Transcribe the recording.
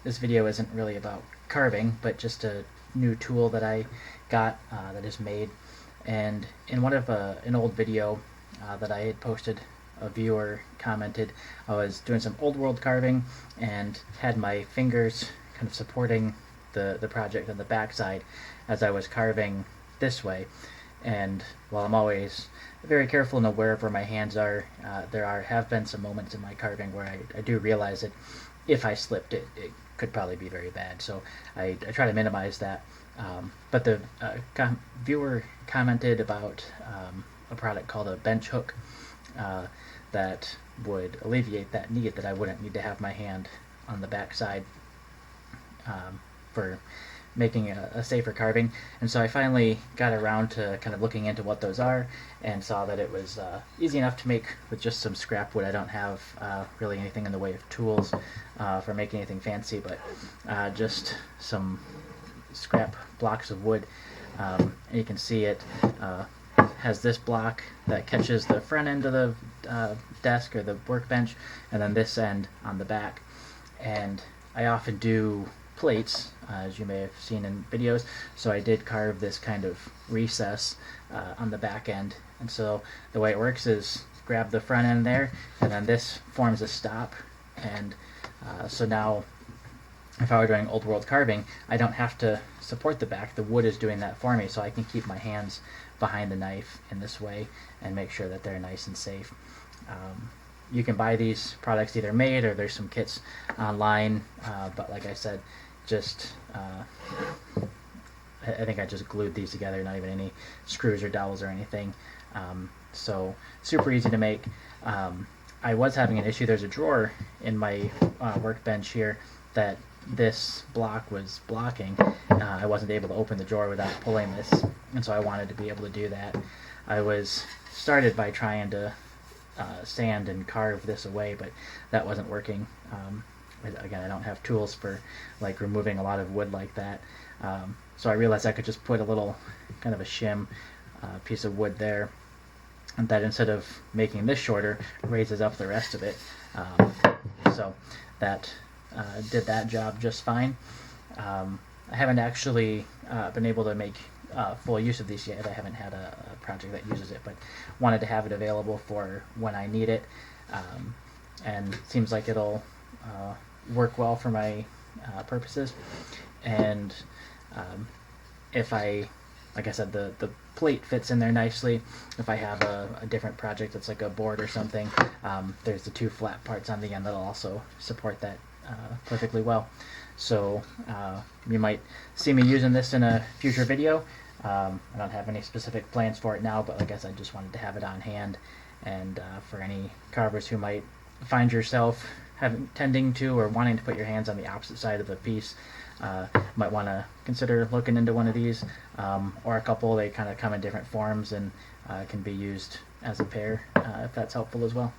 this video isn't really about carving, but just a new tool that I got that is made. And in one of an old video that I had posted, a viewer commented I was doing some old world carving and had my fingers kind of supporting the project on the backside as I was carving this way. And while I'm always very careful and aware of where my hands are, have been some moments in my carving where I do realize that if I slipped, it could probably be very bad. So I try to minimize that. But the viewer commented about a product called a bench hook that would alleviate that need, that I wouldn't need to have my hand on the back side for making a safer carving. And so I finally got around to kind of looking into what those are and saw that it was easy enough to make with just some scrap wood. I don't have really anything in the way of tools for making anything fancy, but just some scrap blocks of wood. And you can see it has this block that catches the front end of the desk or the workbench, and then this end on the back. And I often do plates, as you may have seen in videos, so I did carve this kind of recess on the back end. And so the way it works is grab the front end there, and then this forms a stop. And so now if I were doing old world carving, I don't have to support the back. The wood is doing that for me, so I can keep my hands behind the knife in this way and make sure that they're nice and safe. You can buy these products either made, or there's some kits online, but like I said, just I think I just glued these together, not even any screws or dowels or anything. So super easy to make. I was having an issue. There's a drawer in my workbench here that this block was blocking. I wasn't able to open the drawer without pulling this, and so I wanted to be able to do that. I was started by trying to sand and carve this away, but that wasn't working. Again, I don't have tools for like removing a lot of wood like that. So I realized I could just put a little kind of a shim piece of wood there, and that instead of making this shorter, raises up the rest of it. So that did that job just fine. I haven't actually been able to make full use of these yet. I haven't had a project that uses it, but wanted to have it available for when I need it. And it seems like it'll work well for my purposes. And if like I said, the plate fits in there nicely. If I have a different project that's like a board or something, there's the two flat parts on the end that'll also support that perfectly well. So you might see me using this in a future video. I don't have any specific plans for it now, but like I said, just wanted to have it on hand. And for any carvers who might find yourself tending to or wanting to put your hands on the opposite side of the piece, might want to consider looking into one of these, or a couple. They kind of come in different forms and can be used as a pair if that's helpful as well.